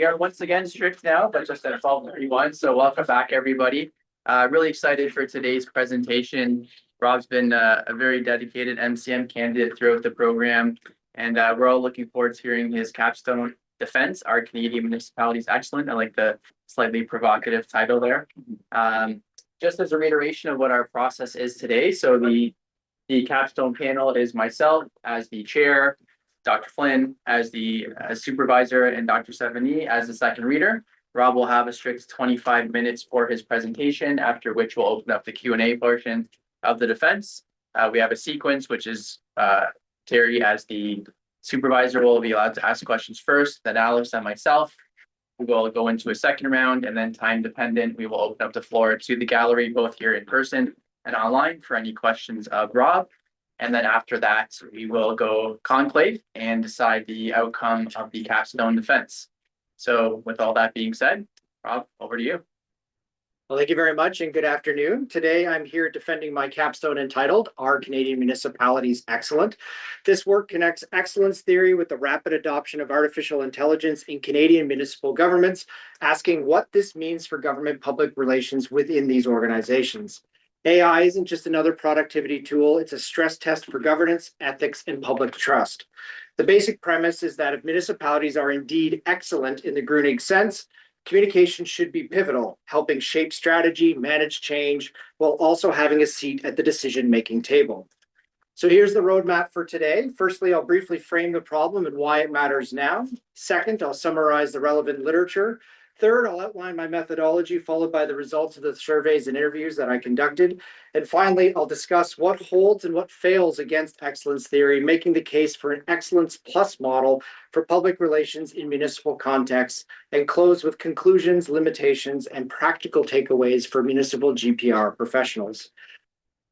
We are once again strict now, but just at 12:31. So welcome back, everybody. Really excited for today's presentation. Rob's been a very dedicated MCM candidate throughout the program, and we're all looking forward to hearing his capstone defense, Our Canadian Municipalities Excellent. I like the slightly provocative title there. Just as a reiteration of what our process is today, so the capstone panel is myself as the chair, Dr. Flynn as the supervisor, and Dr. Sévigny as the second reader. Rob will have a strict 25 minutes for his presentation, after which we'll open up the Q&A portion of the defense. We have a sequence, which is Terry as the supervisor will be allowed to ask questions first, then Alex and myself. We will go into a second round, and then time dependent, we will open up the floor to the gallery, both here in person and online, for any questions of Rob. And then after that, we will go conclave and decide the outcome of the capstone defense. So with all that being said, Rob, over to you. Well, thank you very much and good afternoon. Today, I'm here defending my capstone entitled Our Canadian Municipalities Excellent. This work connects excellence theory with the rapid adoption of artificial intelligence in Canadian municipal governments, asking what this means for government public relations within these organizations. AI isn't just another productivity tool, it's a stress test for governance, ethics, and public trust. The basic premise is that if municipalities are indeed excellent in the Grunig sense, communication should be pivotal, helping shape strategy, manage change, while also having a seat at the decision-making table. So here's the roadmap for today. Firstly, I'll briefly frame the problem and why it matters now. Second, I'll summarize the relevant literature. Third, I'll outline my methodology, followed by the results of the surveys and interviews that I conducted. And finally, I'll discuss what holds and what fails against excellence theory, making the case for an excellence plus model for public relations in municipal contexts, and close with conclusions, limitations, and practical takeaways for municipal GPR professionals.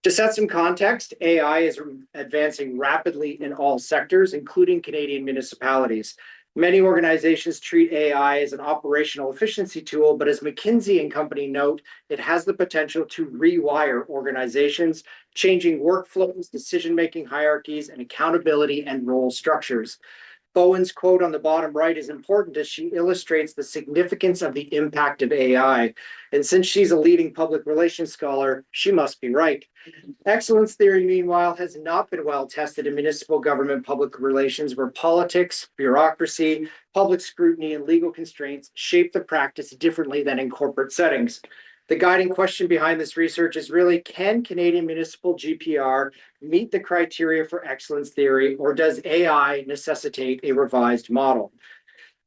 To set some context, AI is advancing rapidly in all sectors, including Canadian municipalities. Many organizations treat AI as an operational efficiency tool, but as McKinsey and Company note, it has the potential to rewire organizations, changing workflows, decision-making hierarchies, and accountability and role structures. Bowen's quote on the bottom right is important as she illustrates the significance of the impact of AI. And since she's a leading public relations scholar, she must be right. Excellence theory, meanwhile, has not been well tested in municipal government public relations, where politics, bureaucracy, public scrutiny, and legal constraints shape the practice differently than in corporate settings. The guiding question behind this research is really, can Canadian municipal GPR meet the criteria for excellence theory, or does AI necessitate a revised model?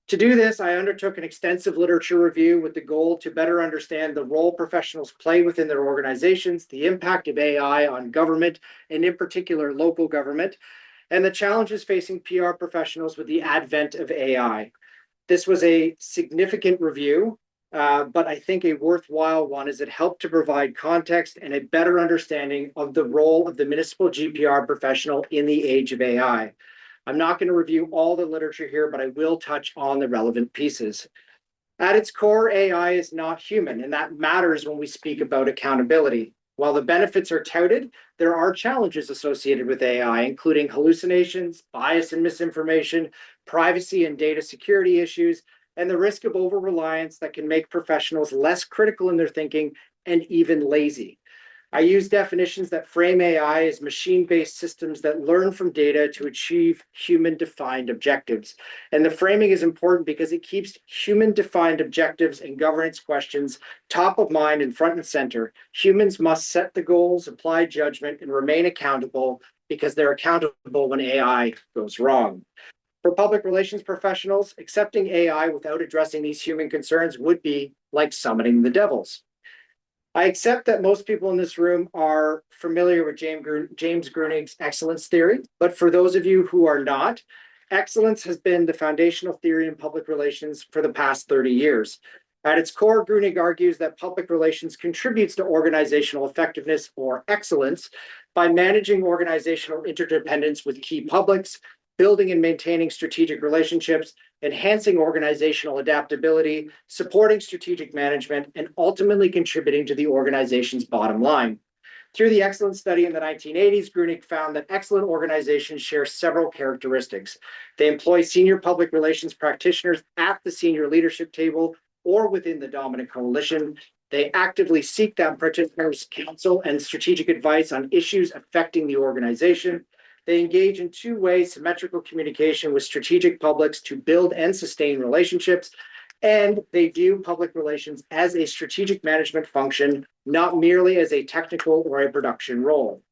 To do this, I undertook an extensive literature review with the goal to better understand the role professionals play within their organizations, the impact of AI on government, and in particular local government, and the challenges facing PR professionals with the advent of AI. This was a significant review, but I think a worthwhile one, as it helped to provide context and a better understanding of the role of the municipal GPR professional in the age of AI. I'm not going to review all the literature here, but I will touch on the relevant pieces. At its core, AI is not human, and that matters when we speak about accountability. While the benefits are touted, there are challenges associated with AI, including hallucinations, bias and misinformation, privacy and data security issues, and the risk of over-reliance that can make professionals less critical in their thinking and even lazy. I use definitions that frame AI as machine-based systems that learn from data to achieve human-defined objectives. And the framing is important because it keeps human-defined objectives and governance questions top of mind and front and center. Humans must set the goals, apply judgment, and remain accountable, because they're accountable when AI goes wrong. For public relations professionals, accepting AI without addressing these human concerns would be like summoning the devils. I accept that most people in this room are familiar with James Grunig's excellence theory, but for those of you who are not, excellence has been the foundational theory in public relations for the past 30 years. At its core, Grunig argues that public relations contributes to organizational effectiveness, or excellence, by managing organizational interdependence with key publics, building and maintaining strategic relationships, enhancing organizational adaptability, supporting strategic management, and ultimately contributing to the organization's bottom line. Through the excellence study in the 1980s, Grunig found that excellent organizations share several characteristics. They employ senior public relations practitioners at the senior leadership table or within the dominant coalition. They actively seek that practitioners' counsel and strategic advice on issues affecting the organization. They engage in two-way symmetrical communication with strategic publics to build and sustain relationships. And they view public relations as a strategic management function, not merely as a technical or a production role.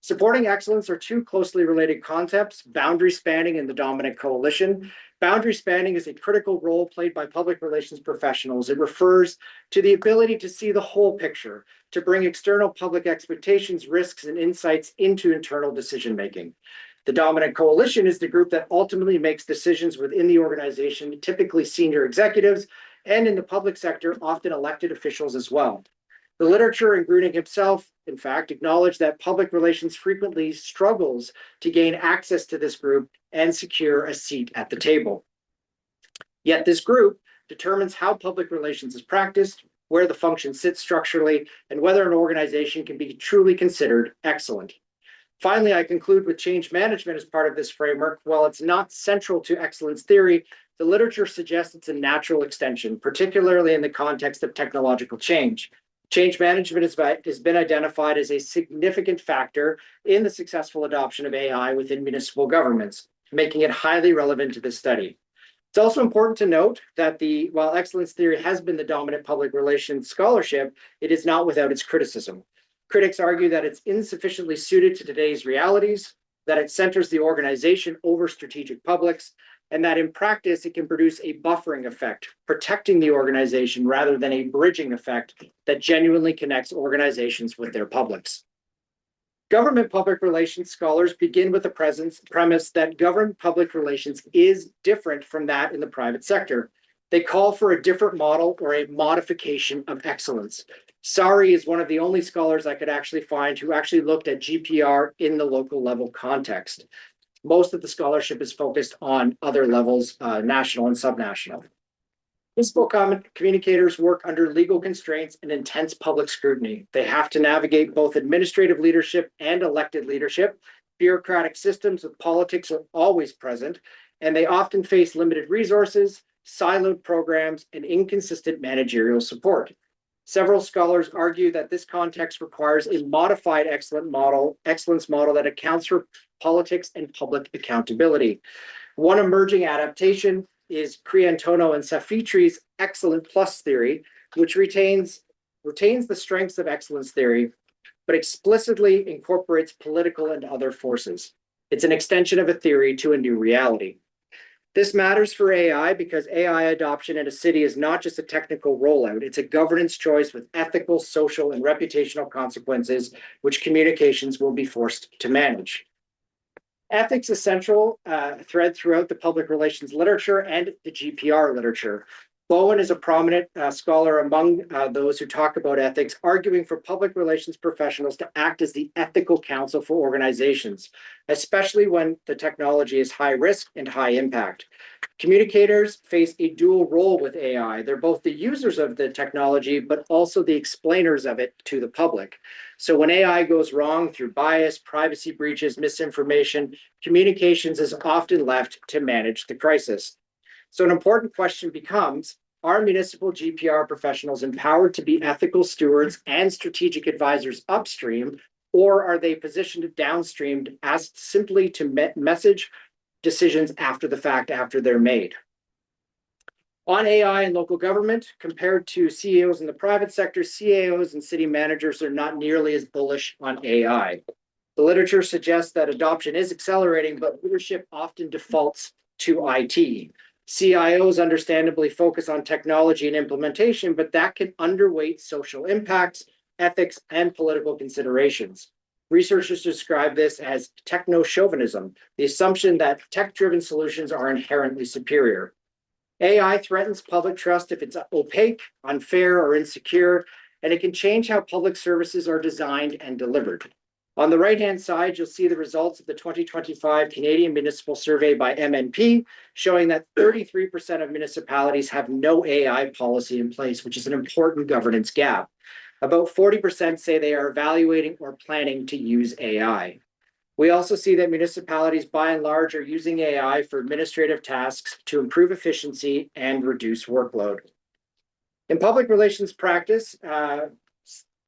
Supporting excellence are two closely related concepts: boundary spanning and the dominant coalition. Boundary spanning is a critical role played by public relations professionals. It refers to the ability to see the whole picture, to bring external public expectations, risks, and insights into internal decision-making. The dominant coalition is the group that ultimately makes decisions within the organization, typically senior executives, and in the public sector, often elected officials as well. The literature and Grunig himself, in fact, acknowledged that public relations frequently struggles to gain access to this group and secure a seat at the table. Yet this group determines how public relations is practiced, where the function sits structurally, and whether an organization can be truly considered excellent. Finally, I conclude with change management as part of this framework. While it's not central to excellence theory, the literature suggests it's a natural extension, particularly in the context of technological change. Change management has been identified as a significant factor in the successful adoption of AI within municipal governments, making it highly relevant to this study. It's also important to note that while excellence theory has been the dominant public relations scholarship, it is not without its criticism. Critics argue that it's insufficiently suited to today's realities, that it centers the organization over strategic publics, and that in practice, it can produce a buffering effect, protecting the organization rather than a bridging effect that genuinely connects organizations with their publics. Government public relations scholars begin with the premise that government public relations is different from that in the private sector. They call for a different model or a modification of excellence. Sari is one of the only scholars I could actually find who actually looked at GPR in the local level context. Most of the scholarship is focused on other levels, national and subnational. Municipal communicators work under legal constraints and intense public scrutiny. They have to navigate both administrative leadership and elected leadership. Bureaucratic systems with politics are always present, and they often face limited resources, siloed programs, and inconsistent managerial support. Several scholars argue that this context requires a modified excellence model that accounts for politics and public accountability. One emerging adaptation is Criantono and Safitri's excellent plus theory, which retains the strengths of excellence theory, but explicitly incorporates political and other forces. It's an extension of a theory to a new reality. This matters for AI because AI adoption in a city is not just a technical rollout, it's a governance choice with ethical, social, and reputational consequences, which communications will be forced to manage. Ethics is a central thread throughout the public relations literature and the GPR literature. Bowen is a prominent scholar among those who talk about ethics, arguing for public relations professionals to act as the ethical counsel for organizations, especially when the technology is high risk and high impact. Communicators face a dual role with AI. They're both the users of the technology, but also the explainers of it to the public. So when AI goes wrong through bias, privacy breaches, misinformation, communications is often left to manage the crisis. So an important question becomes, are municipal GPR professionals empowered to be ethical stewards and strategic advisors upstream, or are they positioned downstream asked simply to message decisions after the fact, after they're made? On AI and local government, compared to CEOs in the private sector, CAOs and city managers are not nearly as bullish on AI. The literature suggests that adoption is accelerating, but leadership often defaults to IT. CIOs understandably focus on technology and implementation, but that can underweight social impacts, ethics, and political considerations. Researchers describe this as techno-chauvinism, the assumption that tech-driven solutions are inherently superior. AI threatens public trust if it's opaque, unfair, or insecure, and it can change how public services are designed and delivered. On the right-hand side, you'll see the results of the 2025 Canadian Municipal Survey by MNP, showing that 33% of municipalities have no AI policy in place, which is an important governance gap. About 40% say they are evaluating or planning to use AI. We also see that municipalities, by and large, are using AI for administrative tasks to improve efficiency and reduce workload. In public relations practice,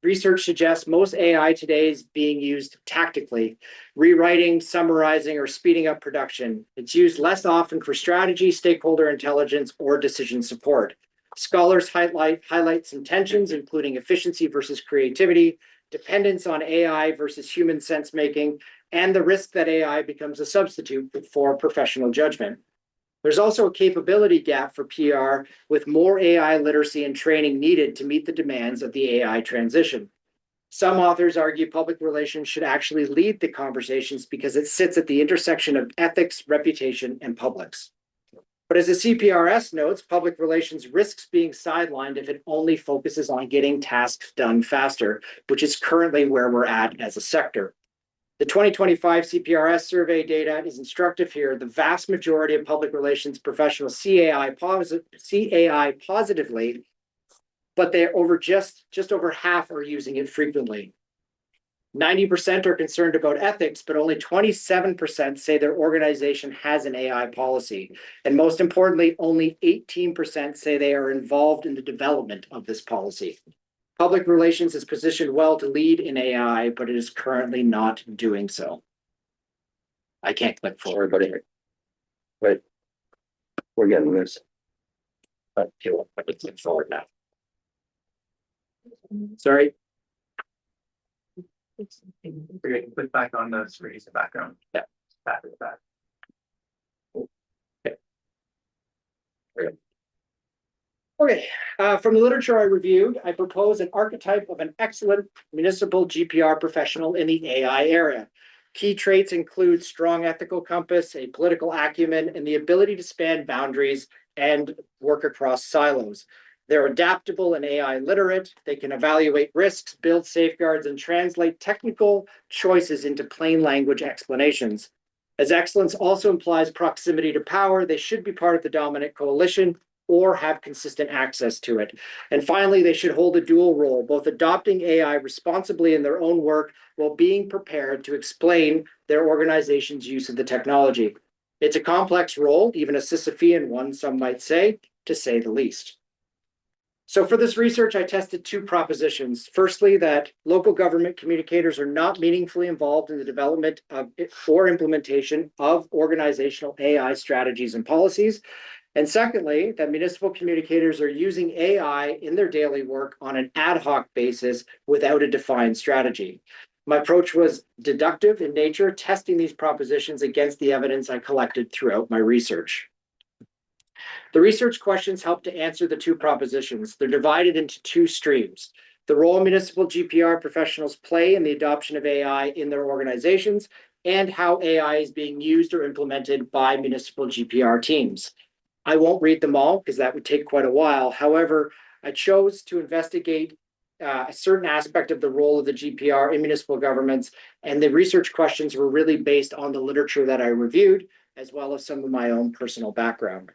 research suggests most AI today is being used tactically, rewriting, summarizing, or speeding up production. It's used less often for strategy, stakeholder intelligence, or decision support. Scholars highlight some tensions, including efficiency versus creativity, dependence on AI versus human sense-making, and the risk that AI becomes a substitute for professional judgment. There's also a capability gap for PR, with more AI literacy and training needed to meet the demands of the AI transition. Some authors argue public relations should actually lead the conversations because it sits at the intersection of ethics, reputation, and publics. But as the CPRS notes, public relations risks being sidelined if it only focuses on getting tasks done faster, which is currently where we're at as a sector. The 2025 CPRS survey data is instructive here. The vast majority of public relations professionals see AI positively, but just over half are using it frequently. 90% are concerned about ethics, but only 27% say their organization has an AI policy. And most importantly, only 18% say they are involved in the development of this policy. Public relations is positioned well to lead in AI, but it is currently not doing so. I can't click forward, but Wait, we're getting this. I can click forward now. Sorry. We're going to put back on the screen as a background. Yeah. Back to the back. Okay, from the literature I reviewed, I propose an archetype of an excellent municipal GPR professional in the AI area. Key traits include strong ethical compass, a political acumen, and the ability to span boundaries and work across silos. They're adaptable and AI literate. They can evaluate risks, build safeguards, and translate technical choices into plain language explanations. As excellence also implies proximity to power, they should be part of the dominant coalition or have consistent access to it. And finally, they should hold a dual role, both adopting AI responsibly in their own work while being prepared to explain their organization's use of the technology. It's a complex role, even a Sisyphean one, some might say, to say the least. So for this research, I tested two propositions. Firstly, that local government communicators are not meaningfully involved in the development of or implementation of organizational AI strategies and policies. And secondly, that municipal communicators are using AI in their daily work on an ad hoc basis without a defined strategy. My approach was deductive in nature, testing these propositions against the evidence I collected throughout my research. The research questions help to answer the two propositions. They're divided into two streams: the role municipal GPR professionals play in the adoption of AI in their organizations, and how AI is being used or implemented by municipal GPR teams. I won't read them all because that would take quite a while. However, I chose to investigate a certain aspect of the role of the GPR in municipal governments, and the research questions were really based on the literature that I reviewed, as well as some of my own personal background.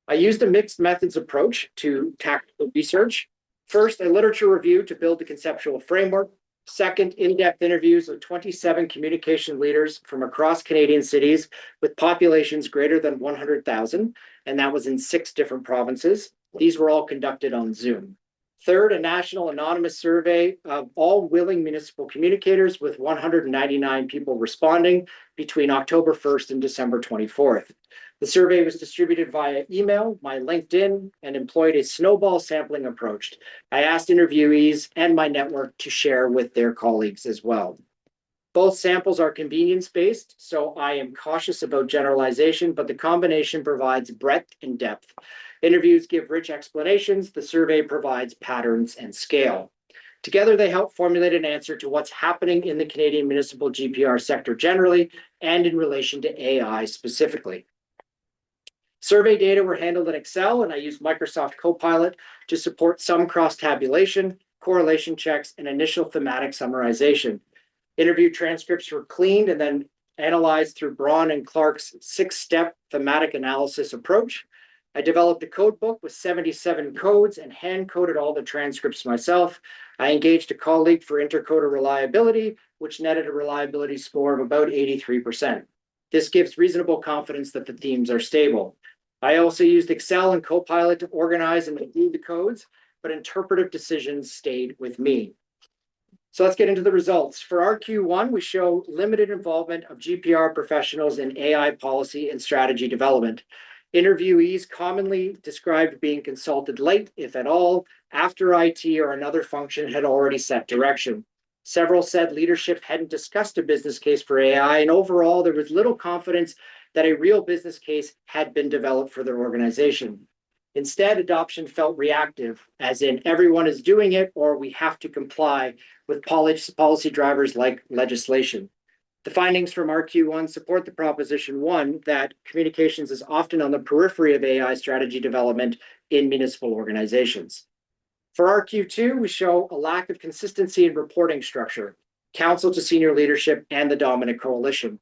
I used a mixed methods approach to tackle the research. First, a literature review to build the conceptual framework. Second, in-depth interviews with 27 communication leaders from across Canadian cities with populations greater than 100,000, and that was in 6 different provinces. These were all conducted on Zoom. Third, a national anonymous survey of all willing municipal communicators with 199 people responding between October 1st and December 24th. The survey was distributed via email, my LinkedIn, and employed a snowball sampling approach. I asked interviewees and my network to share with their colleagues as well. Both samples are convenience-based, so I am cautious about generalization, but the combination provides breadth and depth. Interviews give rich explanations. The survey provides patterns and scale. Together, they help formulate an answer to what's happening in the Canadian municipal GPR sector generally and in relation to AI specifically. Survey data were handled in Excel, and I used Microsoft Copilot to support some cross-tabulation, correlation checks, and initial thematic summarization. Interview transcripts were cleaned and then analyzed through Braun and Clark's 6-step thematic analysis approach. I developed a code book with 77 codes and hand-coded all the transcripts myself. I engaged a colleague for intercoder reliability, which netted a reliability score of about 83%. This gives reasonable confidence that the themes are stable. I also used Excel and Copilot to organize and review the codes, but interpretive decisions stayed with me. So let's get into the results. For our Q1, we show limited involvement of GPR professionals in AI policy and strategy development. Interviewees commonly described being consulted late, if at all, after IT or another function had already set direction. Several said leadership hadn't discussed a business case for AI, and overall, there was little confidence that a real business case had been developed for their organization. Instead, adoption felt reactive, as in everyone is doing it or we have to comply with policy drivers like legislation. The findings from RQ1 support the proposition one that communications is often on the periphery of AI strategy development in municipal organizations. For RQ2, we show a lack of consistency in reporting structure, council to senior leadership, and the dominant coalition.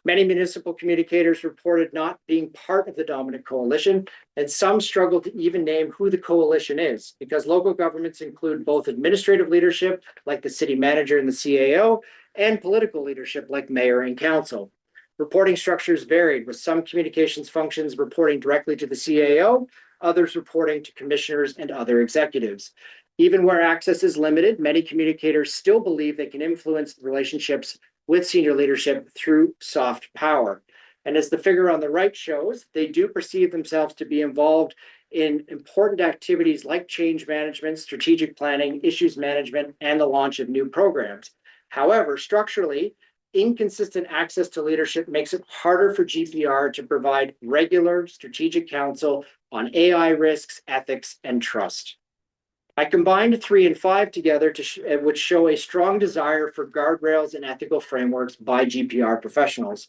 Many municipal communicators reported not being part of the dominant coalition, and some struggled to even name who the coalition is, because local governments include both administrative leadership, like the city manager and the CAO, and political leadership like mayor and council. Reporting structures varied, with some communications functions reporting directly to the CAO, others reporting to commissioners and other executives. Even where access is limited, many communicators still believe they can influence relationships with senior leadership through soft power. And as the figure on the right shows, they do perceive themselves to be involved in important activities like change management, strategic planning, issues management, and the launch of new programs. However, structurally, inconsistent access to leadership makes it harder for GPR to provide regular strategic counsel on AI risks, ethics, and trust. I combined 3 and 5 together which show a strong desire for guardrails and ethical frameworks by GPR professionals.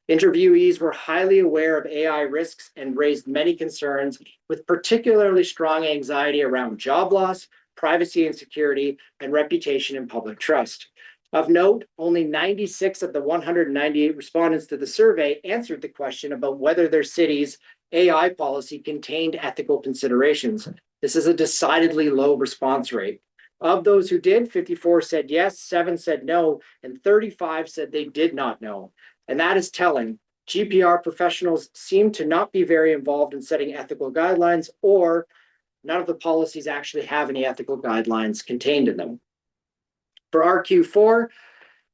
Interviewees were highly aware of AI risks and raised many concerns, with particularly strong anxiety around job loss, privacy and security, and reputation and public trust. Of note, only 96 of the 198 respondents to the survey answered the question about whether their city's AI policy contained ethical considerations. This is a decidedly low response rate. Of those who did, 54 said yes, 7 said no, and 35 said they did not know. And that is telling. GPR professionals seem to not be very involved in setting ethical guidelines, or none of the policies actually have any ethical guidelines contained in them. For RQ4,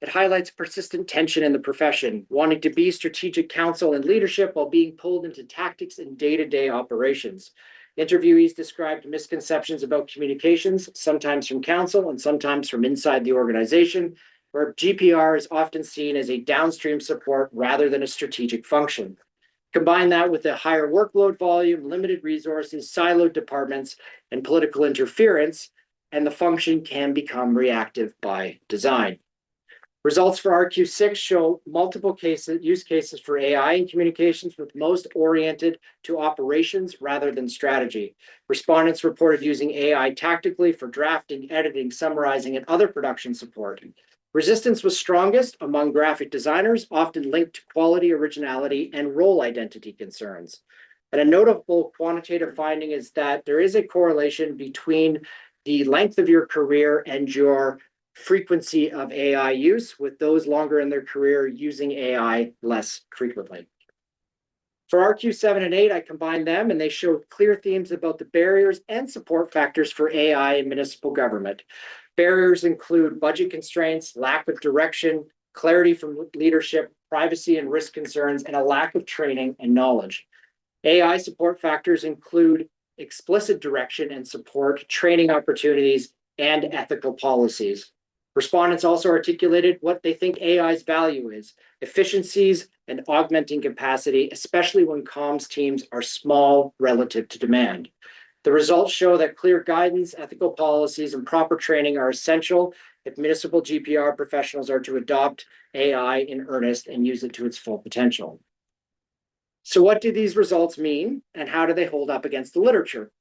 it highlights persistent tension in the profession, wanting to be strategic counsel and leadership while being pulled into tactics and day-to-day operations. Interviewees described misconceptions about communications, sometimes from council and sometimes from inside the organization, where GPR is often seen as a downstream support rather than a strategic function. Combine that with a higher workload volume, limited resources, siloed departments, and political interference, and the function can become reactive by design. Results for RQ6 show multiple use cases for AI in communications, with most oriented to operations rather than strategy. Respondents reported using AI tactically for drafting, editing, summarizing, and other production support. Resistance was strongest among graphic designers, often linked to quality, originality, and role identity concerns. And a notable quantitative finding is that there is a correlation between the length of your career and your frequency of AI use, with those longer in their career using AI less frequently. For RQ7 and 8, I combined them, and they show clear themes about the barriers and support factors for AI in municipal government. Barriers include budget constraints, lack of direction, clarity from leadership, privacy and risk concerns, and a lack of training and knowledge. AI support factors include explicit direction and support, training opportunities, and ethical policies. Respondents also articulated what they think AI's value is: efficiencies and augmenting capacity, especially when comms teams are small relative to demand. The results show that clear guidance, ethical policies, and proper training are essential if municipal GPR professionals are to adopt AI in earnest and use it to its full potential. So what do these results mean, and how do they hold up against the literature?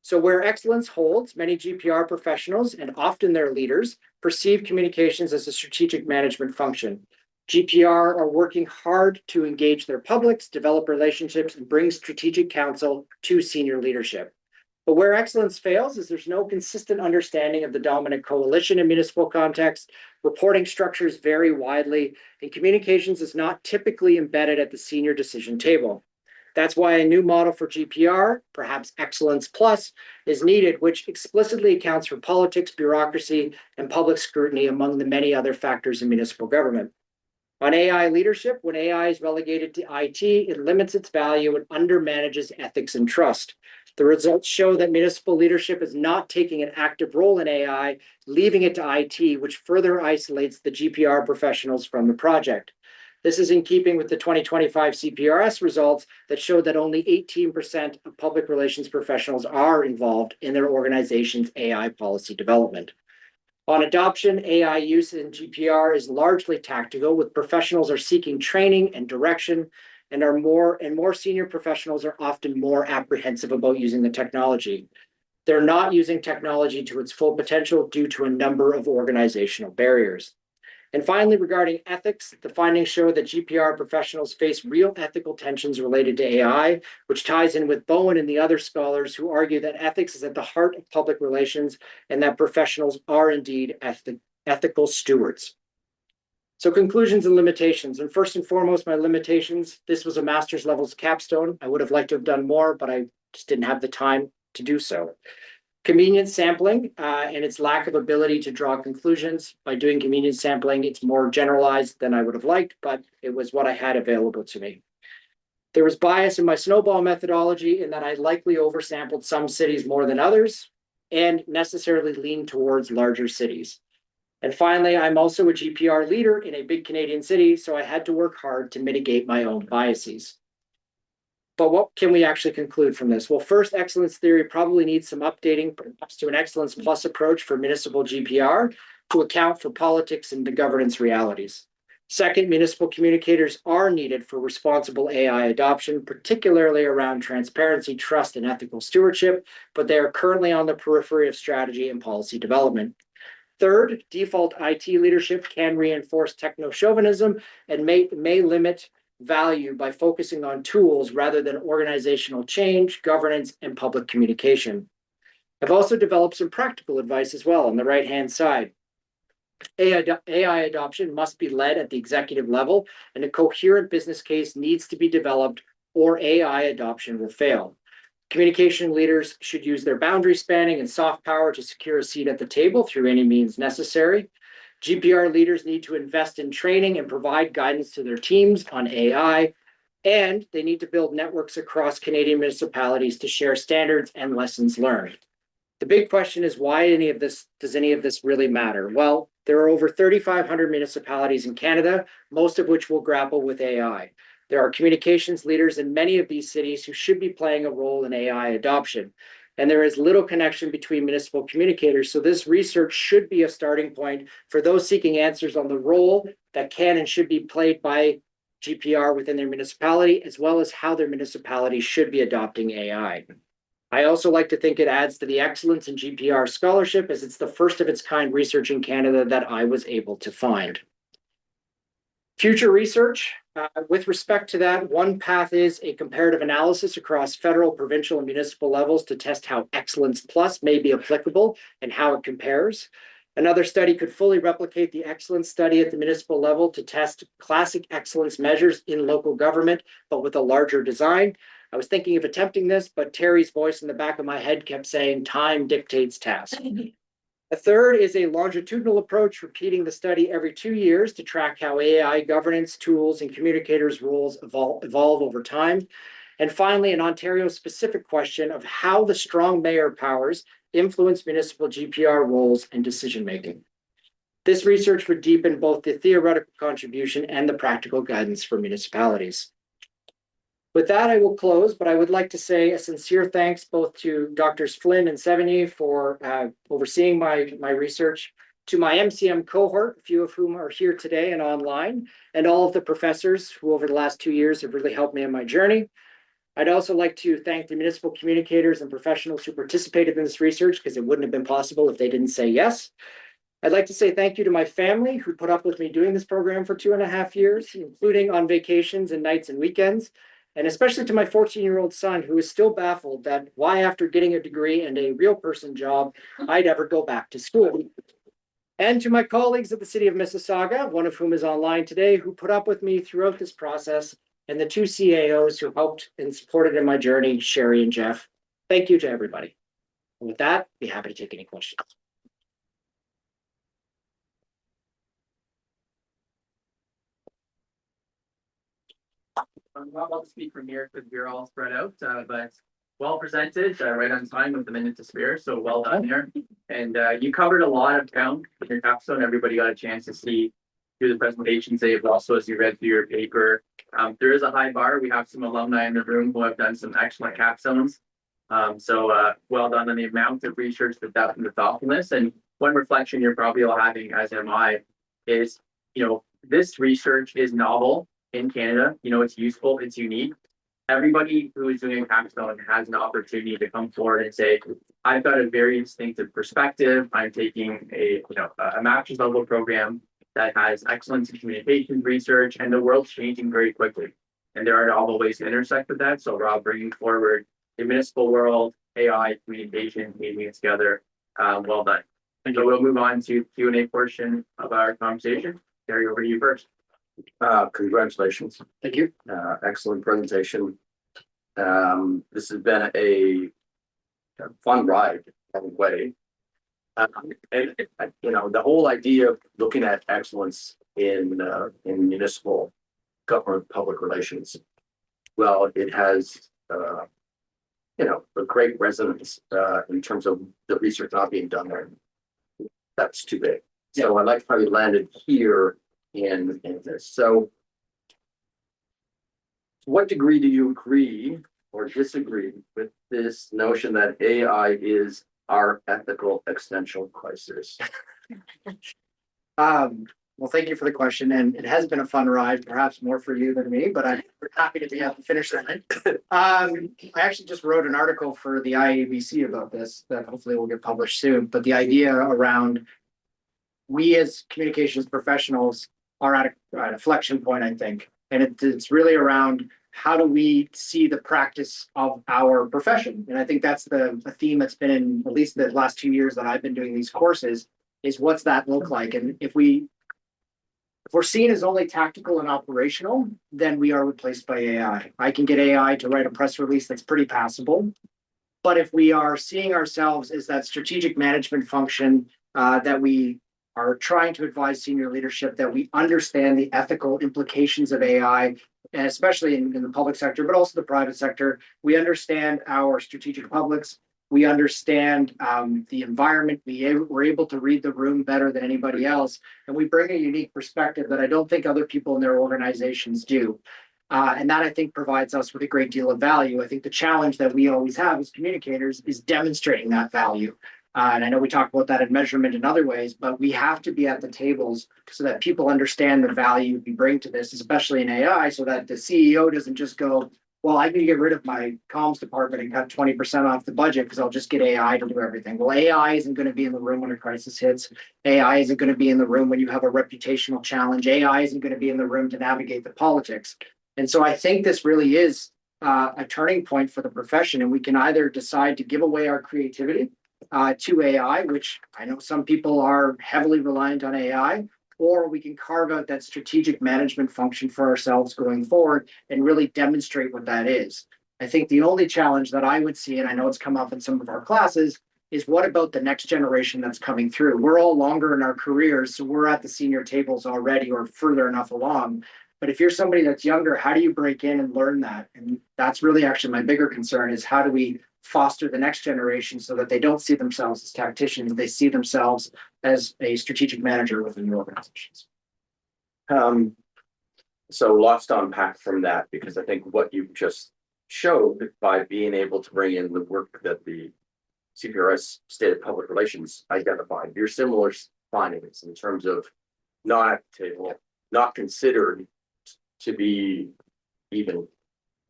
So where excellence holds, many GPR professionals, and often their leaders, perceive communications as a strategic management function. GPR are working hard to engage their publics, develop relationships, and bring strategic counsel to senior leadership. But where excellence fails is there's no consistent understanding of the dominant coalition in municipal context. Reporting structures vary widely, and communications is not typically embedded at the senior decision table. That's why a new model for GPR, perhaps Excellence Plus, is needed, which explicitly accounts for politics, bureaucracy, and public scrutiny among the many other factors in municipal government. On AI leadership, when AI is relegated to IT, it limits its value and undermanages ethics and trust. The results show that municipal leadership is not taking an active role in AI, leaving it to IT, which further isolates the GPR professionals from the project. This is in keeping with the 2025 CPRS results that showed that only 18% of public relations professionals are involved in their organization's AI policy development. On adoption, AI use in GPR is largely tactical, with professionals are seeking training and direction, and more senior professionals are often more apprehensive about using the technology. They're not using technology to its full potential due to a number of organizational barriers. And finally, regarding ethics, the findings show that GPR professionals face real ethical tensions related to AI, which ties in with Bowen and the other scholars who argue that ethics is at the heart of public relations and that professionals are indeed ethical stewards. So conclusions and limitations. And first and foremost, my limitations, this was a master's levels capstone. I would have liked to have done more, but I just didn't have the time to do so. Convenience sampling and its lack of ability to draw conclusions. By doing convenience sampling, it's more generalized than I would have liked, but it was what I had available to me. There was bias in my snowball methodology in that I likely oversampled some cities more than others and necessarily leaned towards larger cities. And finally, I'm also a GPR leader in a big Canadian city, so I had to work hard to mitigate my own biases. But what can we actually conclude from this? Well, first, excellence theory probably needs some updating, perhaps to an excellence plus approach for municipal GPR to account for politics and the governance realities. Second, municipal communicators are needed for responsible AI adoption, particularly around transparency, trust, and ethical stewardship, but they are currently on the periphery of strategy and policy development. Third, default IT leadership can reinforce techno-chauvinism and may limit value by focusing on tools rather than organizational change, governance, and public communication. I've also developed some practical advice as well on the right-hand side. AI adoption must be led at the executive level, and a coherent business case needs to be developed, or AI adoption will fail. Communication leaders should use their boundary spanning and soft power to secure a seat at the table through any means necessary. GPR leaders need to invest in training and provide guidance to their teams on AI, and they need to build networks across Canadian municipalities to share standards and lessons learned. The big question is, why does any of this really matter? Well, there are over 3,500 municipalities in Canada, most of which will grapple with AI. There are communications leaders in many of these cities who should be playing a role in AI adoption. And there is little connection between municipal communicators. So this research should be a starting point for those seeking answers on the role that can and should be played by GPR within their municipality, as well as how their municipality should be adopting AI. I also like to think it adds to the excellence in GPR scholarship, as it's the first of its kind research in Canada that I was able to find. Future research, with respect to that, one path is a comparative analysis across federal, provincial, and municipal levels to test how Excellence Plus may be applicable and how it compares. Another study could fully replicate the excellence study at the municipal level to test classic excellence measures in local government, but with a larger design. I was thinking of attempting this, but Terry's voice in the back of my head kept saying, time dictates task. A third is a longitudinal approach, repeating the study every 2 years to track how AI governance tools and communicators' roles evolve over time. And finally, an Ontario-specific question of how the strong mayor powers influence municipal GPR roles and decision-making. This research would deepen both the theoretical contribution and the practical guidance for municipalities. With that, I will close, but I would like to say a sincere thanks both to Drs. Flynn and Sévigny for overseeing my research, to my MCM cohort, a few of whom are here today and online, and all of the professors who over the last 2 years have really helped me in my journey. I'd also like to thank the municipal communicators and professionals who participated in this research, because it wouldn't have been possible if they didn't say yes. I'd like to say thank you to my family who put up with me doing this program for 2.5 years, including on vacations and nights and weekends. And especially to my 14-year-old son, who is still baffled that why, after getting a degree and a real person job, I'd ever go back to school. And to my colleagues at the City of Mississauga, one of whom is online today, who put up with me throughout this process, and the 2 CAOs who helped and supported in my journey, Sherry and Jeff. Thank you to everybody. And with that, be happy to take any questions. I'm not about to speak from here because we're all spread out, but well presented, right on time with a minute to spare. So well done there. And you covered a lot of ground in your capstone. Everybody got a chance to see through the presentation today, but also as you read through your paper. There is a high bar. We have some alumni in the room who have done some excellent capstones. So well done on the amount of research, the depth and the thoughtfulness. And one reflection you're probably all having, as am I, is, this research is novel in Canada. It's useful, it's unique. Everybody who is doing a capstone has an opportunity to come forward and say, I've got a very distinctive perspective. I'm taking a master's level program that has excellence in communications research, and the world's changing very quickly. And there are novel ways to intersect with that. So Rob, bringing forward the municipal world, AI, communication, meeting it together. Well done. And so we'll move on to Q&A portion of our conversation. Gary, over to you first. Congratulations. Thank you. Excellent presentation. This has been a fun ride in a way. And the whole idea of looking at excellence in municipal government public relations, well, it has a great resonance in terms of the research not being done there. That's too big. So I'd like to probably land it here in this. So to what degree do you agree or disagree with this notion that AI is our ethical existential crisis? Well, thank you for the question, and it has been a fun ride, perhaps more for you than me, but I'm happy to be at the finish line. I actually just wrote an article for the IABC about this that hopefully will get published soon, but the idea around we as communications professionals are at a inflection point, I think, and it's really around how do we see the practice of our profession. And I think that's the theme that's been in at least the last 2 years that I've been doing these courses, is what's that look like? And if we're seen as only tactical and operational, then we are replaced by AI. I can get AI to write a press release that's pretty passable. But if we are seeing ourselves as that strategic management function, that we are trying to advise senior leadership, that we understand the ethical implications of AI, and especially in the public sector, but also the private sector, we understand our strategic publics. We understand the environment. We're able to read the room better than anybody else. And we bring a unique perspective that I don't think other people in their organizations do. And that, I think, provides us with a great deal of value. I think the challenge that we always have as communicators is demonstrating that value. And I know we talk about that in measurement in other ways, but we have to be at the tables so that people understand the value we bring to this, especially in AI, so that the CEO doesn't just go, well, I can get rid of my comms department and cut 20% off the budget because I'll just get AI to do everything. Well, AI isn't going to be in the room when a crisis hits. AI isn't going to be in the room when you have a reputational challenge. AI isn't going to be in the room to navigate the politics. And so I think this really is a turning point for the profession. And we can either decide to give away our creativity to AI, which I know some people are heavily reliant on AI, or we can carve out that strategic management function for ourselves going forward and really demonstrate what that is. I think the only challenge that I would see, and I know it's come up in some of our classes, is what about the next generation that's coming through? We're all longer in our careers, so we're at the senior tables already or further enough along. But if you're somebody that's younger, how do you break in and learn that? And that's really actually my bigger concern, is how do we foster the next generation so that they don't see themselves as tacticians, they see themselves as a strategic manager within the organizations. So lots to unpack from that, because I think what you just showed by being able to bring in the work that the CPRS State of Public Relations identified, your similar findings in terms of not at the table, not considered to be even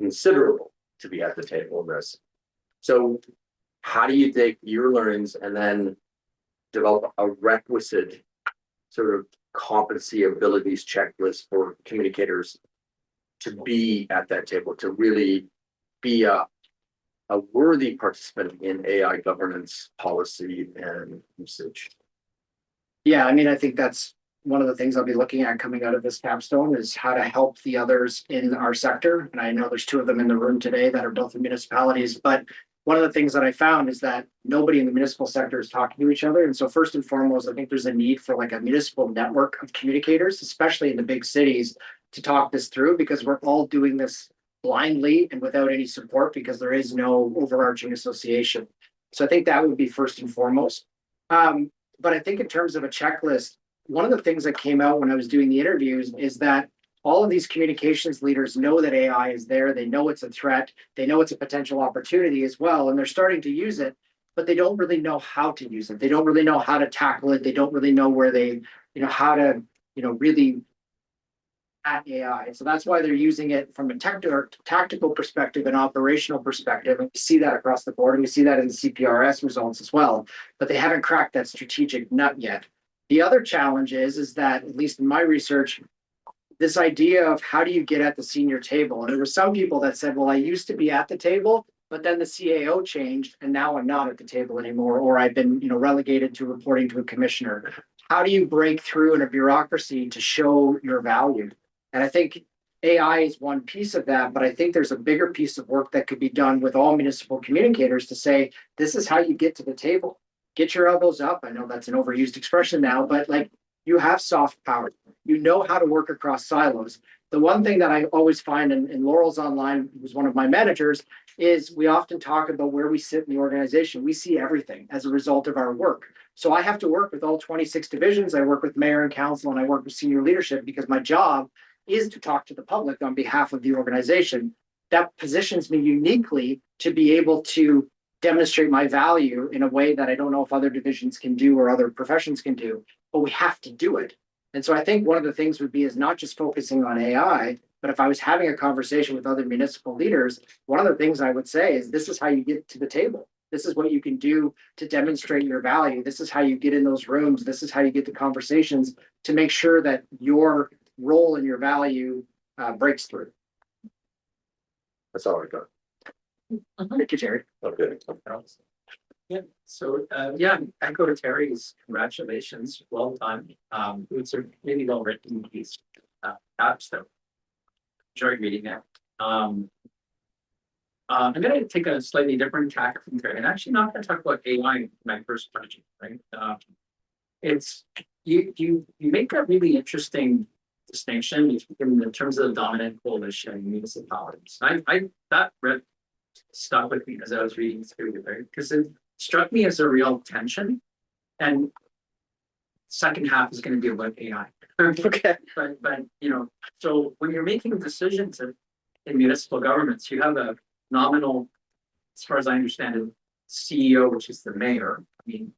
considerable to be at the table in this. So how do you take your learnings and then develop a requisite sort of competency abilities checklist for communicators to be at that table, to really be a worthy participant in AI governance policy and usage. Yeah, I mean, I think that's one of the things I'll be looking at coming out of this capstone is how to help the others in our sector. And I know there's two of them in the room today that are both in municipalities, but one of the things that I found is that nobody in the municipal sector is talking to each other. And so first and foremost, I think there's a need for like a municipal network of communicators, especially in the big cities, to talk this through, because we're all doing this blindly and without any support because there is no overarching association. So I think that would be first and foremost. But I think in terms of a checklist, one of the things that came out when I was doing the interviews is that all of these communications leaders know that AI is there. They know it's a threat. They know it's a potential opportunity as well. And they're starting to use it, but they don't really know how to use it. They don't really know how to tackle it. They don't really know where they, how to, really at AI. So that's why they're using it from a tactical perspective and operational perspective. And we see that across the board. And we see that in the CPRS results as well, but they haven't cracked that strategic nut yet. The other challenge is that, at least in my research, this idea of how do you get at the senior table? And there were some people that said, well, I used to be at the table, but then the CAO changed and now I'm not at the table anymore, or I've been, relegated to reporting to a commissioner. How do you break through in a bureaucracy to show your value? And I think AI is one piece of that, but I think there's a bigger piece of work that could be done with all municipal communicators to say, this is how you get to the table. Get your elbows up. I know that's an overused expression now, but like, you have soft power. You know how to work across silos. The one thing that I always find in Laurel's Online, who's one of my managers, is we often talk about where we sit in the organization. We see everything as a result of our work. So I have to work with all 26 divisions. I work with mayor and council, and I work with senior leadership because my job is to talk to the public on behalf of the organization. That positions me uniquely to be able to demonstrate my value in a way that I don't know if other divisions can do or other professions can do, but we have to do it. And so I think one of the things would be is not just focusing on AI, but if I was having a conversation with other municipal leaders, one of the things I would say is this is how you get to the table. This is what you can do to demonstrate your value. This is how you get in those rooms. This is how you get the conversations to make sure that your role and your value breaks through. That's all I got. Thank you, Jerry. Okay. Yeah, so I go to Terry's congratulations, well done. It's a really well written piece. Capstone. Enjoyed reading it. I'm gonna take a slightly different tack from Terry, and actually not gonna talk about AI in my first question, right? It's you make a really interesting distinction in terms of the dominant coalition municipalities. That stuck with me as I was reading through, right? Because it struck me as a real tension, and second half is going to be about AI. Okay. But so when you're making decisions in municipal governments, you have a nominal, as far as I understand it, CEO, which is the mayor. I mean,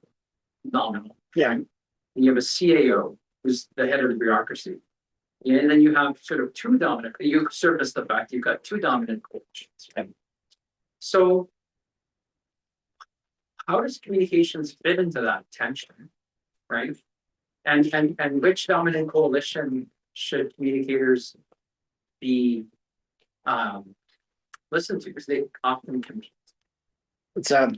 nominal. Yeah. And you have a CAO, who's the head of the bureaucracy. And then you have sort of two dominant, you surface the fact you've got two dominant coalitions. Right? So how does communications fit into that tension, right? And which dominant coalition should communicators be listened to, because they often compete? It's a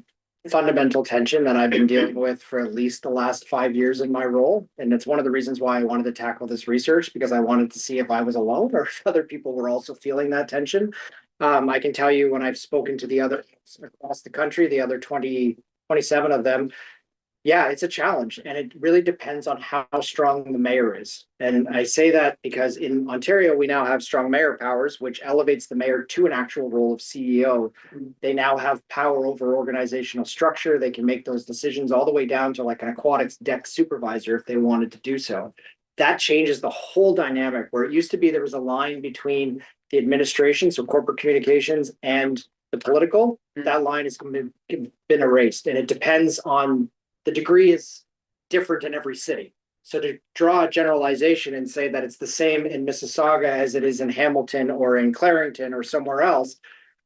fundamental tension that I've been dealing with for at least the last 5 years in my role. And it's one of the reasons why I wanted to tackle this research, because I wanted to see if I was alone or if other people were also feeling that tension. I can tell you when I've spoken to the others across the country, the other 27 of them, yeah, it's a challenge. And it really depends on how strong the mayor is. And I say that because in Ontario, we now have strong mayor powers, which elevates the mayor to an actual role of CEO. They now have power over organizational structure. They can make those decisions all the way down to like an aquatics deck supervisor if they wanted to do so. That changes the whole dynamic, where it used to be there was a line between the administration, so corporate communications, and the political. That line has been erased, and it depends on the degree is different in every city. So to draw a generalization and say that it's the same in Mississauga as it is in Hamilton or in Clarington or somewhere else,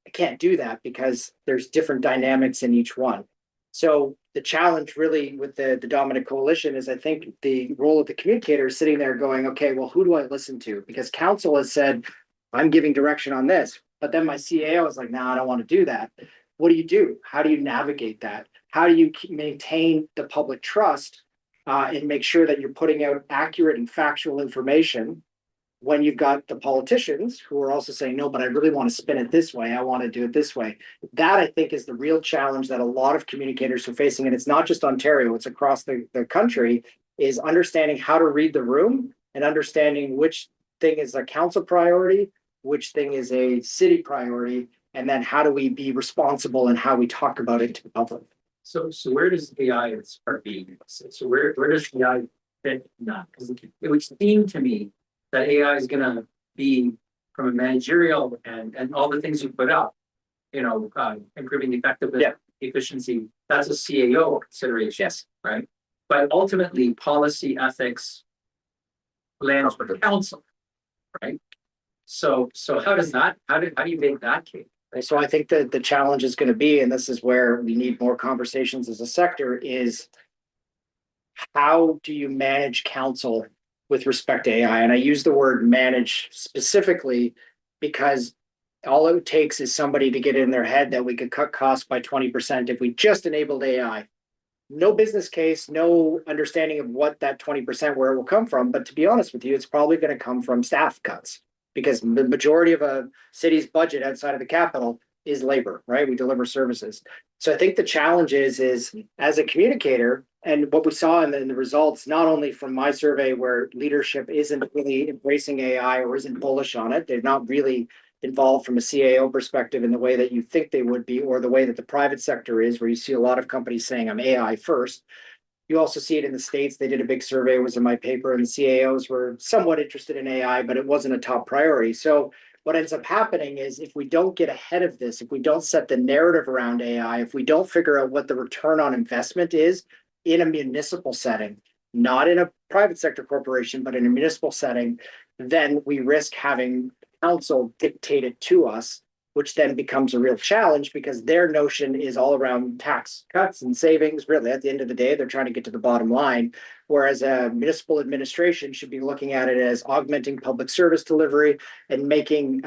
I can't do that because there's different dynamics in each one. So the challenge really with the dominant coalition is I think the role of the communicator is sitting there going, okay, well, who do I listen to? Because council has said, I'm giving direction on this, but then my CAO is like, no, I don't want to do that. What do you do? How do you navigate that? How do you maintain the public trust and make sure that you're putting out accurate and factual information when you've got the politicians who are also saying, no, but I really want to spin it this way. I want to do it this way. That I think is the real challenge that a lot of communicators are facing. And it's not just Ontario, it's across the country, is understanding how to read the room and understanding which thing is a council priority, which thing is a city priority, and then how do we be responsible in how we talk about it to the public. So where does AI start being? So where does AI fit in that? Because it would seem to me that AI is going to be from a managerial and all the things you put up, improving effectiveness, efficiency. That's a CAO consideration, Yes. right? But ultimately, policy ethics lands with the council, right? So how does that? How do you make that case? So I think that the challenge is going to be, and this is where we need more conversations as a sector, is how do you manage council with respect to AI? And I use the word manage specifically because all it takes is somebody to get in their head that we could cut costs by 20% if we just enabled AI. No business case, no understanding of what that 20% where it will come from. But to be honest with you, it's probably going to come from staff cuts because the majority of a city's budget outside of the capital is labor, right? We deliver services. So I think the challenge is as a communicator, and what we saw in the results, not only from my survey where leadership isn't really embracing AI or isn't bullish on it, they're not really involved from a CAO perspective in the way that you think they would be, or the way that the private sector is, where you see a lot of companies saying, I'm AI first. You also see it in the States. They did a big survey, it was in my paper, and the CAOs were somewhat interested in AI, but it wasn't a top priority. So what ends up happening is if we don't get ahead of this, if we don't set the narrative around AI, if we don't figure out what the return on investment is in a municipal setting, not in a private sector corporation, but in a municipal setting, then we risk having council dictate it to us, which then becomes a real challenge because their notion is all around tax cuts and savings. Really, at the end of the day, they're trying to get to the bottom line. Whereas a municipal administration should be looking at it as augmenting public service delivery and making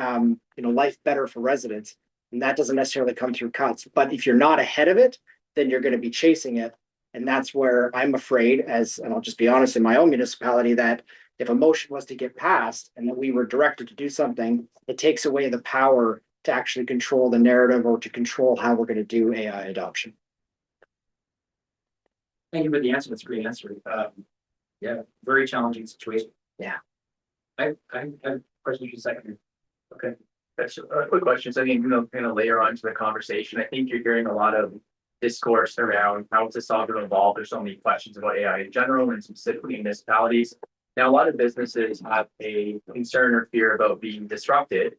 life better for residents. And that doesn't necessarily come through cuts. But if you're not ahead of it, then you're going to be chasing it. And that's where I'm afraid, and I'll just be honest, in my own municipality, that if a motion was to get passed and that we were directed to do something, it takes away the power to actually control the narrative or to control how we're going to do AI adoption. Thank you for the answer. That's a great answer. Yeah, very challenging situation. Yeah. I have questions for a second. Okay. That's a quick question. So I think, kind of layer onto the conversation. I think you're hearing a lot of discourse around how is this all going to evolve. There's so many questions about AI in general and specifically municipalities. Now, a lot of businesses have a concern or fear about being disrupted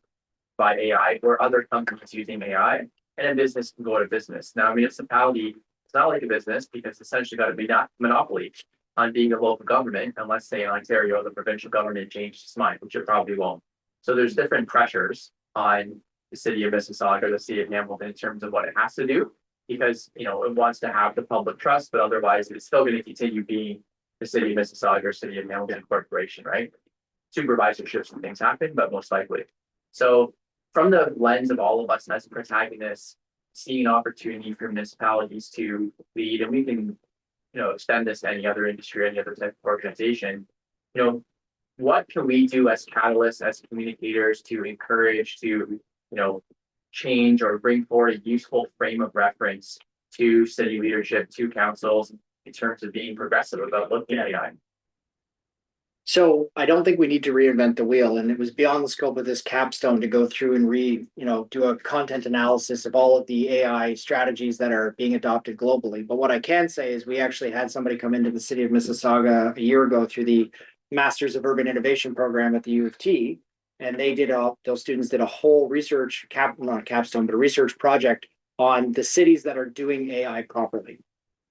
by AI or other companies using AI, and a business can go out of business. Now, a municipality is not like a business because it's essentially got a monopoly on being a local government, unless, say, in Ontario, the provincial government changed its mind, which it probably won't. So there's different pressures on the city of Mississauga, the city of Hamilton, in terms of what it has to do, because it wants to have the public trust, but otherwise it's still going to continue being the city of Mississauga or city of Hamilton corporation, right? Supervisorships and things happen, but most likely. So from the lens of all of us as protagonists, seeing an opportunity for municipalities to lead, and we can, extend this to any other industry, any other type of organization, what can we do as catalysts, as communicators to encourage, to, change or bring forward a useful frame of reference to city leadership, to councils, in terms of being progressive about looking at AI? So I don't think we need to reinvent the wheel, and it was beyond the scope of this capstone to go through and do a content analysis of all of the AI strategies that are being adopted globally. But what I can say is we actually had somebody come into the city of Mississauga a year ago through the Masters of Urban Innovation program at the U of T, and those students did a whole research not a capstone, but a research project on the cities that are doing AI properly.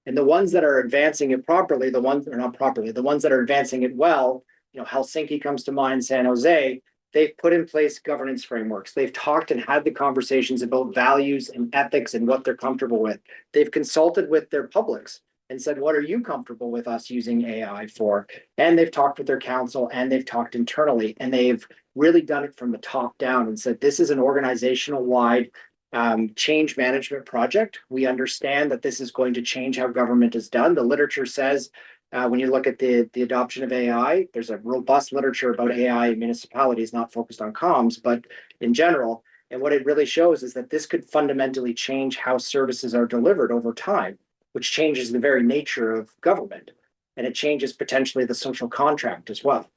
And the ones that are advancing it properly, the ones that are advancing it well, Helsinki comes to mind, San Jose, They've put in place governance frameworks. They've talked and had the conversations about values and ethics and what they're comfortable with. They've consulted with their publics and said, what are you comfortable with us using AI for? And they've talked with their council and they've talked internally, and they've really done it from the top down and said, this is an organizational wide change management project. We understand that this is going to change how government is done. The literature says, when you look at the adoption of AI, there's a robust literature about AI in municipalities, not focused on comms, but in general. And what it really shows is that this could fundamentally change how services are delivered over time, which changes the very nature of government. And it changes potentially the social contract as well.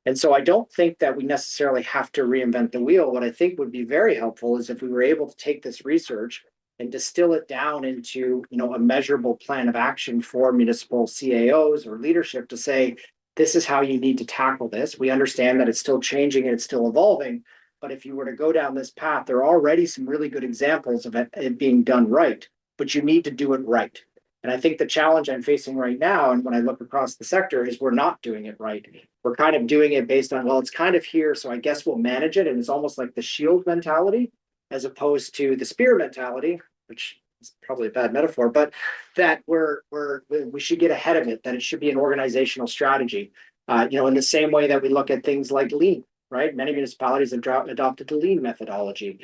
And so I don't think that we necessarily have to reinvent the wheel. What I think would be very helpful is if we were able to take this research and distill it down into, a measurable plan of action for municipal CAOs or leadership to say, this is how you need to tackle this. We understand that it's still changing and it's still evolving, but if you were to go down this path, there are already some really good examples of it being done right, but you need to do it right. And I think the challenge I'm facing right now, and when I look across the sector, is we're not doing it right. We're kind of doing it based on, well, it's kind of here, so I guess we'll manage it. And it's almost like the shield mentality, as opposed to the spear mentality, which is probably a bad metaphor, but that we should get ahead of it, that it should be an organizational strategy. In the same way that we look at things like lean, right? Many municipalities have adopted the lean methodology.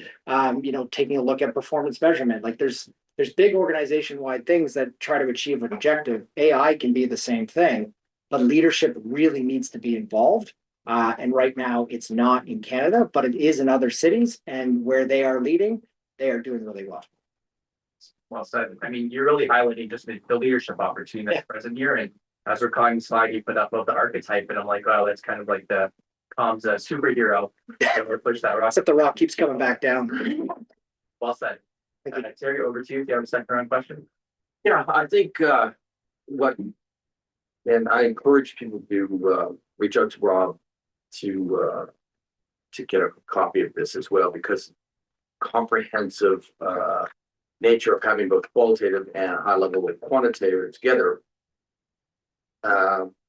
Taking a look at performance measurement, like there's big organization-wide things that try to achieve an objective. AI can be the same thing, but leadership really needs to be involved. And right now it's not in Canada, but it is in other cities, and where they are leading, they are doing really well. Well said. I mean, you're really highlighting just the leadership opportunity that's present here. And as we're calling the slide, you put up of the archetype, and I'm like, wow, that's kind of like the comms superhero. So we're push that rock. Except the rock keeps coming back down. Well said. Terry, over to you. If you have a second round question. Yeah, I think and I encourage people to reach out to Rob to get a copy of this as well, because comprehensive nature of having both qualitative and high level with quantitative together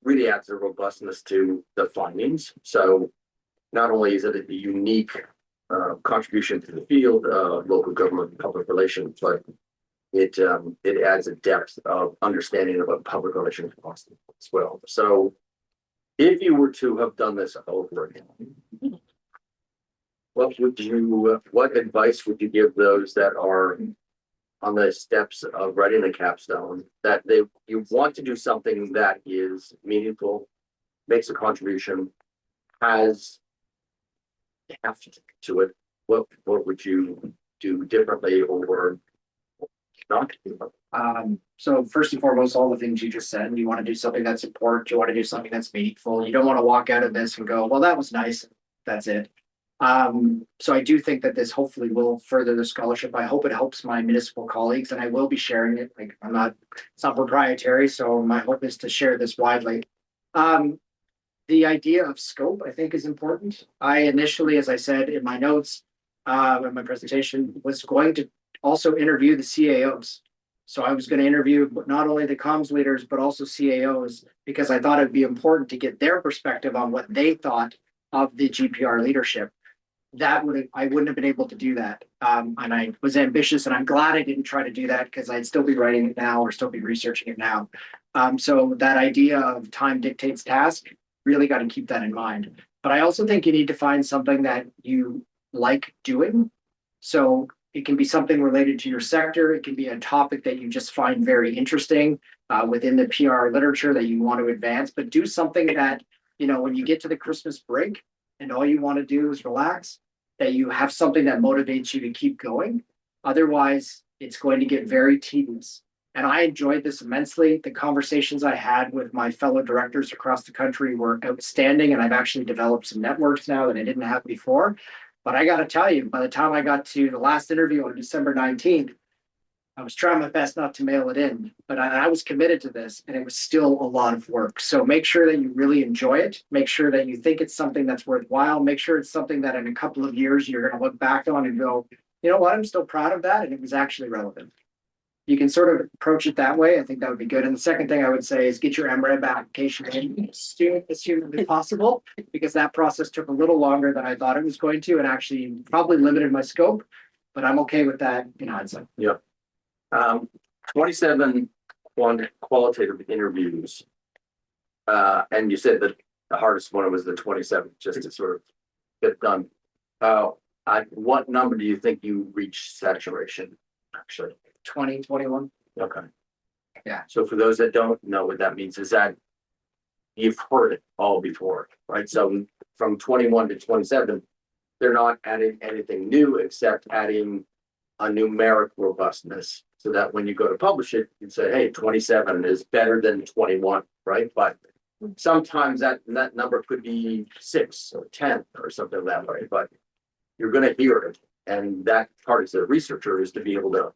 really adds a robustness to the findings. So not only is it a unique contribution to the field of local government and public relations, but it adds a depth of understanding about public relations as well. So if you were to have done this over again, what advice would you give those that are on the steps of writing the capstone, that you want to do something that is meaningful, makes a contribution, has heft to it? What would you do differently or not? So first and foremost, all the things you just said, you want to do something that's important, you want to do something that's meaningful. You don't want to walk out of this and go, well, that was nice, that's it. So I do think that this hopefully will further the scholarship. I hope it helps my municipal colleagues, and I will be sharing it. Like it's not proprietary, so my hope is to share this widely. The idea of scope, I think, is important. I initially, as I said in my notes, in my presentation, was going to also interview the CAOs. So I was going to interview not only the comms leaders, but also CAOs, because I thought it'd be important to get their perspective on what they thought of the GPR leadership. I wouldn't have been able to do that. And I was ambitious, and I'm glad I didn't try to do that, because I'd still be writing it now or still be researching it now. So that idea of time dictates task, really got to keep that in mind. But I also think you need to find something that you like doing. So it can be something related to your sector. It can be a topic that you just find very interesting within the PR literature that you want to advance, but do something that, when you get to the Christmas break and all you want to do is relax, that you have something that motivates you to keep going. Otherwise, it's going to get very tedious. And I enjoyed this immensely. The conversations I had with my fellow directors across the country were outstanding, and I've actually developed some networks now that I didn't have before. But I got to tell you, by the time I got to the last interview on December 19th, I was trying my best not to mail it in, but I was committed to this, and it was still a lot of work. So make sure that you really enjoy it. Make sure that you think it's something that's worthwhile. Make sure it's something that in a couple of years, you're going to look back on and go, you know what, I'm still proud of that, and it was actually relevant. you can sort of approach it that way. I think that would be good. And the second thing I would say is get your MREB application in as soon as possible, because that process took a little longer than I thought it was going to, and actually probably limited my scope. But I'm okay with that in hindsight. 27 qualitative interviews. And you said that the hardest one was the 27, just to sort of get it done. What number do you think you reached saturation, actually? 2021. Okay. Yeah. So for those that don't know what that means, is that you've heard it all before, right? So from 21 to 27, they're not adding anything new except adding a numeric robustness so that when you go to publish it, you say, hey, 27 is better than 21, right? But sometimes that number could be 6 or 10 or something that way, but you're going to hear it. And that part as a researcher is to be able to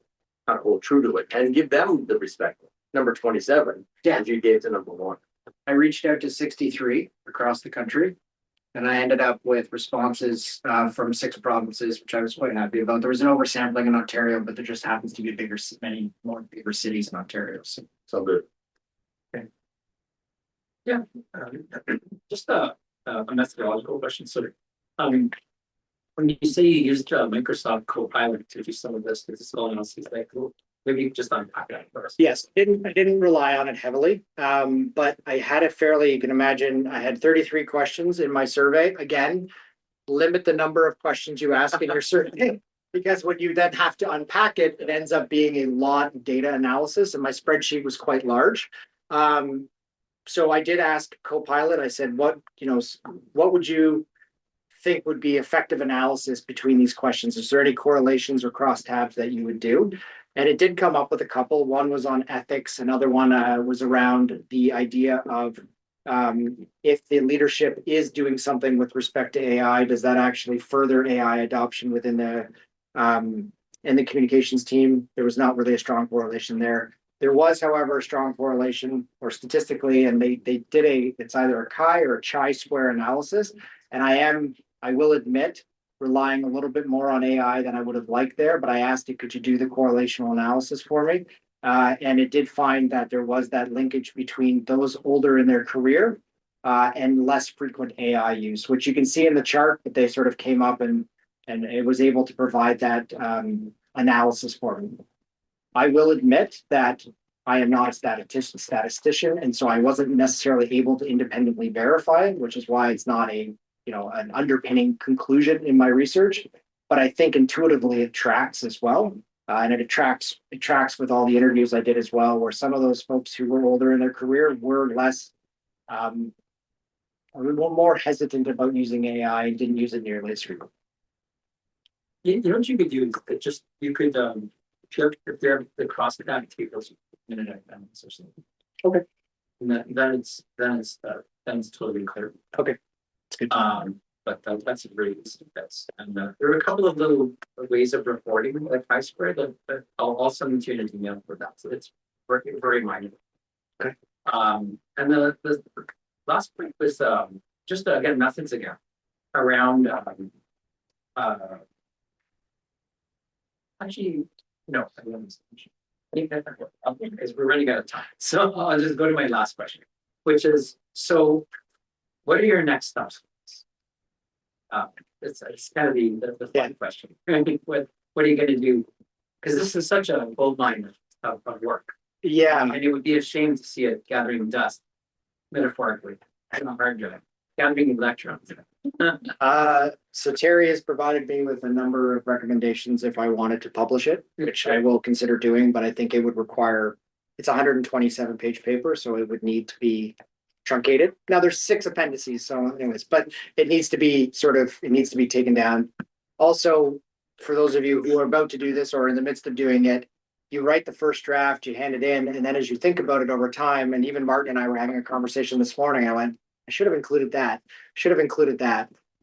kind of hold true to it and give them the respect. Number 27, as you gave to number 1. I reached out to 63 across the country, and I ended up with responses from 6 provinces, which I was quite happy about. There was an oversampling in Ontario, but there just happens to be many more bigger cities in Ontario. So good. Yeah, just a methodological question. So, when you say you used Microsoft Copilot to do some of this statistical analysis, like maybe you just unpack that for us. Yes, I didn't rely on it heavily, but I had a fairly, you can imagine, I had 33 questions in my survey. Again, limit the number of questions you ask in your survey, because when you then have to unpack it, it ends up being a lot of data analysis, and my spreadsheet was quite large. So I did ask Copilot, I said, what would you think would be effective analysis between these questions? Is there any correlations or crosstabs that you would do? And it did come up with a couple. One was on ethics. Another one was around the idea of if the leadership is doing something with respect to AI, does that actually further AI adoption within the communications team? There was not really a strong correlation there. There was, however, a strong correlation, or statistically, and they did it's either a chi or a chi-square analysis. And I will admit, relying a little bit more on AI than I would have liked there, but I asked it, could you do the correlational analysis for me? And it did find that there was that linkage between those older in their career and less frequent AI use, which you can see in the chart, but they sort of came up and it was able to provide that analysis for me. I will admit that I am not a statistician, and so I wasn't necessarily able to independently verify it, which is why it's not an underpinning conclusion in my research. But I think intuitively it tracks as well, and it tracks with all the interviews I did as well, where some of those folks who were older in their career were less, more hesitant about using AI and didn't use it nearly as frequently. You know what you could do is that just you could if they're the cross tab tables in an analysis or something. Okay. And then it's totally clear. Okay. It's good. But that's a very decent bets. And there are a couple of little ways of reporting like chi-square that I'll send you an email for that. So it's very, very minor. Okay. And the last point was just again methods again around actually no, because we're running out of time. So I'll just go to my last question, which is, so what are your next steps? It's kind of the fun question. What are you going to do? Because this is such a gold mine of work. Yeah. And it would be a shame to see it gathering dust, metaphorically, on a hard drive, gathering electrons. So Terry has provided me with a number of recommendations if I wanted to publish it, which I will consider doing, but I think it would require, it's a 127-page paper, so it would need to be truncated. Now there's 6 appendices, so anyways, but it needs to be taken down. Also, for those of you who are about to do this or in the midst of doing it, you write the first draft, you hand it in, and then as you think about it over time, and even Martin and I were having a conversation this morning, I went, I should have included that.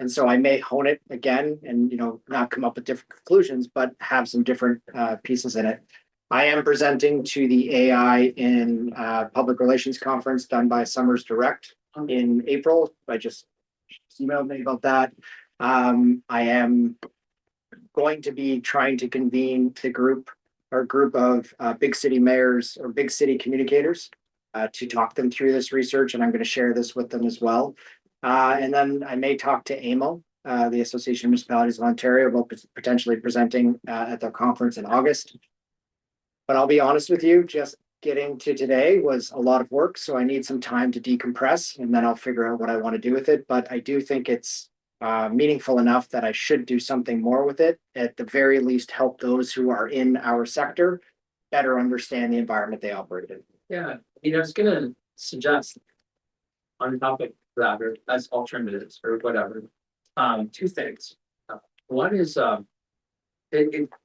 And so I may hone it again and, not come up with different conclusions, but have some different pieces in it. I am presenting to the AI in public relations conference done by Summers Direct in April. I just emailed me about that. I am going to be trying to convene the group a group of big city mayors or big city communicators to talk them through this research, and I'm going to share this with them as well. And then I may talk to AMO, the Association of Municipalities of Ontario, about potentially presenting at their conference in August. But I'll be honest with you, just getting to today was a lot of work, so I need some time to decompress, and then I'll figure out what I want to do with it. But I do think it's meaningful enough that I should do something more with it. At the very least, help those who are in our sector better understand the environment they operate in. Yeah, I was gonna suggest on the topic of that, or as alternatives or whatever, two things. One is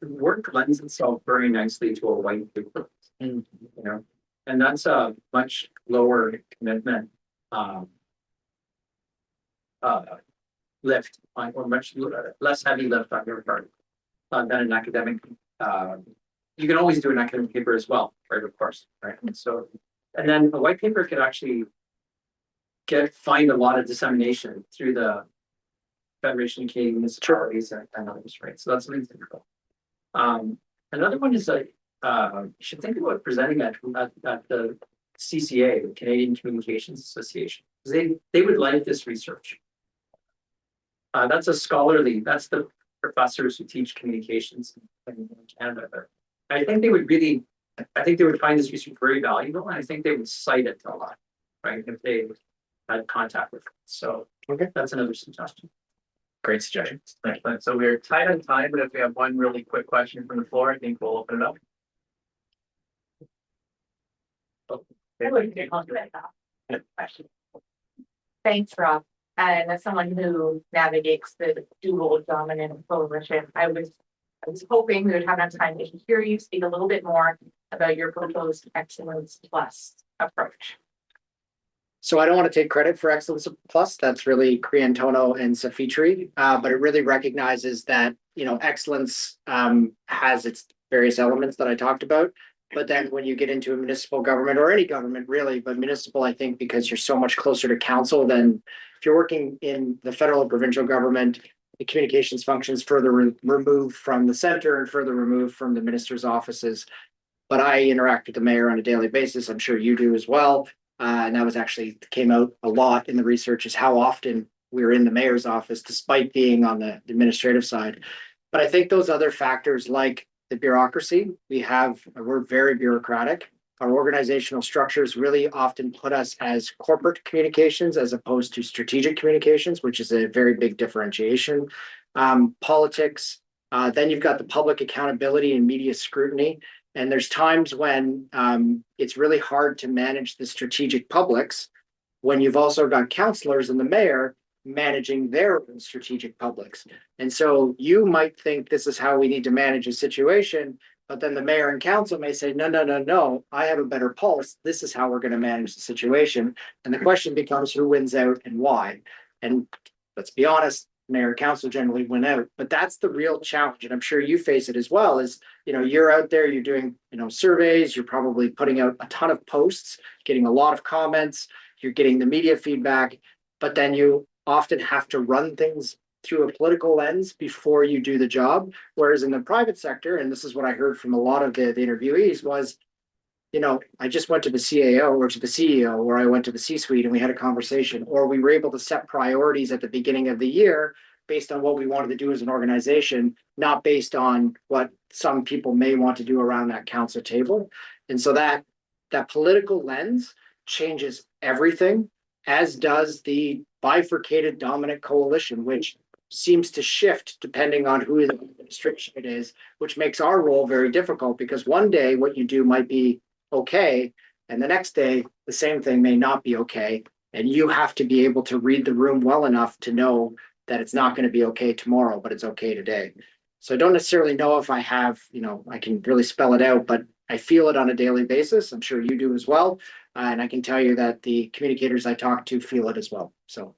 work lends itself very nicely to a white paper, you know, and that's a much lower commitment lift on, or much less heavy lift on your part than an academic. You can always do an academic paper as well, right? Of course, right? And so, and then a white paper could actually find a lot of dissemination through the Federation of Canadian Municipalities and others, right? So that's something to think about. Another one is like you should think about presenting at the CCA, the Canadian Communications Association. They would like this research. That's a scholarly. That's the professors who teach communications in Canada. I think they would really. I think they would find this research very valuable, and I think they would cite it a lot, right? If they had contact with it. So okay, that's another suggestion. Great suggestion. Excellent. So we're tight on time, but if we have one really quick question from the floor, I think we'll open it up. Thanks, Rob. And as someone who navigates the dual dominant coalition, I was hoping we would have enough time to hear you speak a little bit more about your proposed Excellence Plus approach. So I don't want to take credit for Excellence Plus. That's really Criantono and Safitri, but it really recognizes that, you know, excellence has its various elements that I talked about. But then when you get into a municipal government, or any government really, but municipal, I think because you're so much closer to council than if you're working in the federal or provincial government, the communications functions further removed from the center and further removed from the minister's offices. But I interact with the mayor on a daily basis. I'm sure you do as well. And that was actually came out a lot in the research, is how often we're in the mayor's office, despite being on the administrative side. But I think those other factors, like the bureaucracy, we're very bureaucratic. Our organizational structures really often put us as corporate communications as opposed to strategic communications, which is a very big differentiation. Politics, then you've got the public accountability and media scrutiny. And there's times when it's really hard to manage the strategic publics when you've also got councillors and the mayor managing their own strategic publics. And so you might think this is how we need to manage a situation, but then the mayor and council may say, no, I have a better pulse. This is how we're going to manage the situation. And the question becomes who wins out and why. And let's be honest, mayor and council generally win out, but that's the real challenge. And I'm sure you face it as well, is, you know, you're out there, you're doing, you know, surveys, you're probably putting out a ton of posts, getting a lot of comments, you're getting the media feedback, but then you often have to run things through a political lens before you do the job. Whereas in the private sector, and this is what I heard from a lot of the interviewees, was, you know, I just went to the CAO or to the CEO, or I went to the C-suite and we had a conversation, or we were able to set priorities at the beginning of the year based on what we wanted to do as an organization, not based on what some people may want to do around that council table. And so that political lens changes everything, as does the bifurcated dominant coalition, which seems to shift depending on who the administration it is, which makes our role very difficult, because one day what you do might be okay, and the next day the same thing may not be okay, and you have to be able to read the room well enough to know that it's not going to be okay tomorrow, but it's okay today. So I don't necessarily know if I have, you know, I can really spell it out, but I feel it on a daily basis. I'm sure you do as well. And I can tell you that the communicators I talk to feel it as well. So.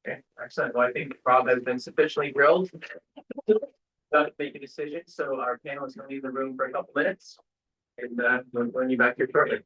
Okay, excellent. Well, I think Rob has been sufficiently grilled about to make a decision. So our panel is going to leave the room for a couple minutes, and we'll bring you back here shortly.